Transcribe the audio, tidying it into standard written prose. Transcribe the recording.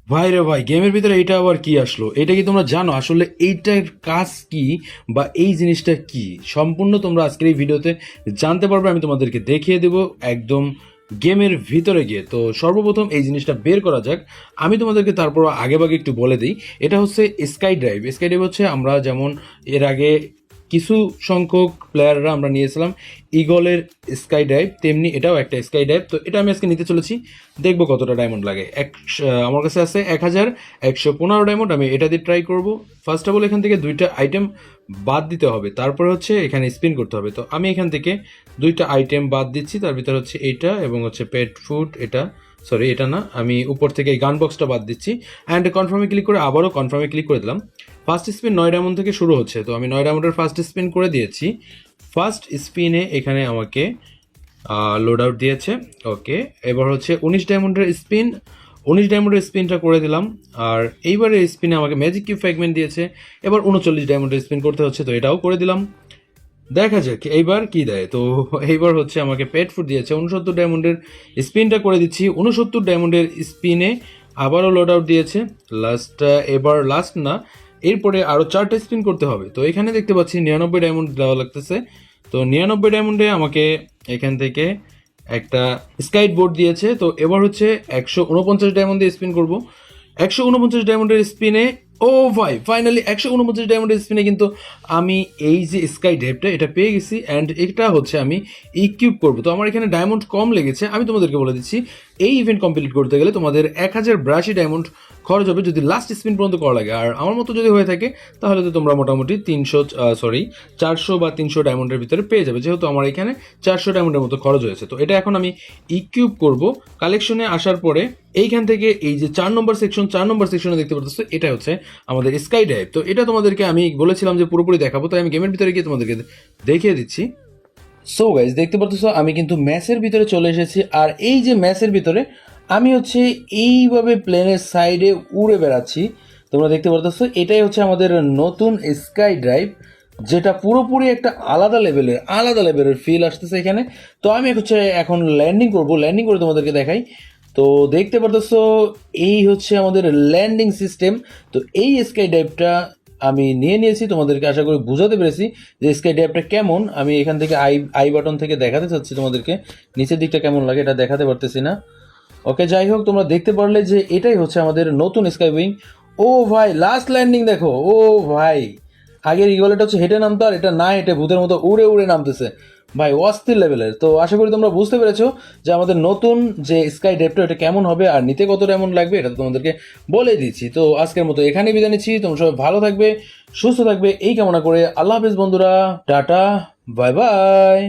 ভাই রে ভাই, গেমের ভিতরে এটা আবার কি আসলো? এটা কি তোমরা জানো আসলে এইটার কাজ কি বা এই জিনিসটা কি? সম্পূর্ণ তোমরা আজকের এই ভিডিওতে জানতে পারবে। আমি তোমাদেরকে দেখিয়ে দেব একদম গেমের ভিতরে গিয়ে। তো সর্বপ্রথম এই জিনিসটা বের করা যাক। আমি তোমাদেরকে তারপর আগেভাগে একটু বলে দিই। এটা হচ্ছে স্কাই ড্রাইভ। স্কাই ড্রাইভ হচ্ছে আমরা যেমন এর আগে কিছু সংখ্যক প্লেয়াররা আমরা নিয়েছিলাম ইগলের স্কাই ড্রাইভ, তেমনি এটাও একটা স্কাই ড্রাইভ। তো এটা আমি আজকে নিতে চলেছি, দেখবো কতটা ডায়মন্ড লাগে। আমার কাছে আছে 1115 ডায়মন্ড। আমি এটা দিয়ে ট্রাই করব। ফার্স্ট অফ অল এখান থেকে দুইটা আইটেম বাদ দিতে হবে, তারপরে হচ্ছে এখানে স্পিন করতে হবে। তো আমি এখান থেকে দুইটা আইটেম বাদ দিচ্ছি, তার ভিতরে হচ্ছে এইটা এবং হচ্ছে পেট ফুড। এটা সরি, এটা না, আমি উপর থেকে এই গান বক্সটা বাদ দিচ্ছি অ্যান্ড কনফার্মে ক্লিক করে আবারও কনফার্মে ক্লিক করে দিলাম। ফার্স্ট স্পিন 9 ডায়মন্ড থেকে শুরু হচ্ছে, তো আমি 9 ডায়মন্ডের ফার্স্ট স্পিন করে দিয়েছি। ফার্স্ট স্পিনে এখানে আমাকে লোড আউট দিয়েছে। ওকে, এবার হচ্ছে 19 ডায়মন্ডের স্পিনটা করে দিলাম। আর এইবারের স্পিনে আমাকে ম্যাজিক কিউব ফ্র্যাগমেন্ট দিয়েছে। এবার 39 ডায়মন্ডের স্পিন করতে হচ্ছে, তো এটাও করে দিলাম। দেখা যাক এইবার কি দেয়। তো এইবার হচ্ছে আমাকে পেট ফুড দিয়েছে। 69 ডায়মন্ডের স্পিনটা করে দিচ্ছি। 69 ডায়মন্ডের স্পিনে আবারও লোড আউট দিয়েছে। এবার লাস্ট না, এরপরে আরও 4টা স্পিন করতে হবে। তো এখানে দেখতে পাচ্ছি 99 ডায়মন্ড দেওয়া লাগতেছে। তো 99 ডায়মন্ডে আমাকে এখান থেকে একটা স্কাইট বোর্ড দিয়েছে। তো এবার হচ্ছে 149 ডায়মন্ড দিয়ে স্পিন করবো। 149 ডায়মন্ডের স্পিনে, ও ভাই, ফাইনালি 149 ডায়মন্ডের স্পিনে কিন্তু আমি এই যে স্কাই ড্রাইভটা এটা পেয়ে গেছি অ্যান্ড এটা হচ্ছে আমি ইকিউব করবো। তো আমার এখানে ডায়মন্ড কম লেগেছে। আমি তোমাদেরকে বলে দিচ্ছি, এই ইভেন্ট কমপ্লিট করতে গেলে তোমাদের 1082 ডায়মন্ড খরচ হবে যদি লাস্ট স্পিন পর্যন্ত করা লাগে। আর আমার মতো যদি হয়ে থাকে তাহলে তো তোমরা মোটামুটি 400 বা 300 ডায়মন্ডের ভিতরে পেয়ে যাবে, যেহেতু আমার এখানে 400 ডায়মন্ডের মতো খরচ হয়েছে। তো এটা এখন আমি ইকিউব করব। কালেকশনে আসার পরে এইখান থেকে এই যে 4 নম্বর সেকশনে দেখতে পাচ্ছ, এটা হচ্ছে আমাদের স্কাই ড্রাইভ। তো এটা তোমাদেরকে আমি বলেছিলাম যে পুরোপুরি দেখাবো, তাই আমি গেমের ভিতরে গিয়ে তোমাদেরকে দেখিয়ে দিচ্ছি। সো গাইজ, দেখতে পাচ্ছ আমি কিন্তু ম্যাচের ভিতরে চলে এসেছি। আর এই যে ম্যাচের ভিতরে আমি হচ্ছে এইভাবে প্লেনের সাইডে উড়ে বেড়াচ্ছি। তোমরা দেখতে পাচ্ছ এটাই হচ্ছে আমাদের নতুন স্কাই ড্রাইভ, যেটা পুরোপুরি একটা আলাদা লেভেলের ফিল আসতেছে এখানে। তো আমি হচ্ছে এখন ল্যান্ডিং করব। ল্যান্ডিং করে তোমাদেরকে দেখাই। তো দেখতে পারতেছ এই হচ্ছে আমাদের ল্যান্ডিং সিস্টেম। তো এই স্কাই ড্রাইভটা আমি নিয়ে নিয়েছি, তোমাদেরকে আশা করি বুঝাতে পেরেছি যে স্কাই ড্রাইভটা কেমন। আমি এখান থেকে আই বাটন থেকে দেখাতে চাচ্ছি তোমাদেরকে নিচের দিকটা কেমন লাগে, এটা দেখাতে পারতেছি না। ওকে, যাই হোক, তোমরা দেখতে পারলে যে এটাই হচ্ছে আমাদের নতুন স্কাই উইং। ও ভাই, লাস্ট ল্যান্ডিং দেখো। ও ভাই, আগের ইগলেটা হচ্ছে হেঁটে নামতো, আর এটা না হেঁটে ভূতের মতো উড়ে উড়ে নামতেছে। ভাই, অস্থির লেভেলের। তো আশা করি তোমরা বুঝতে পেরেছো যে আমাদের নতুন যে স্কাই ড্রাইভটা এটা কেমন হবে আর নিতে কত ডায়মন্ড লাগবে, এটা তো তোমাদেরকে বলে দিচ্ছি। তো আজকের মতো এখানেই বিদায় নিচ্ছি। তোমরা সবাই ভালো থাকবে, সুস্থ থাকবে এই কামনা করে আল্লাহ হাফেজ বন্ধুরা। Tata, bye bye.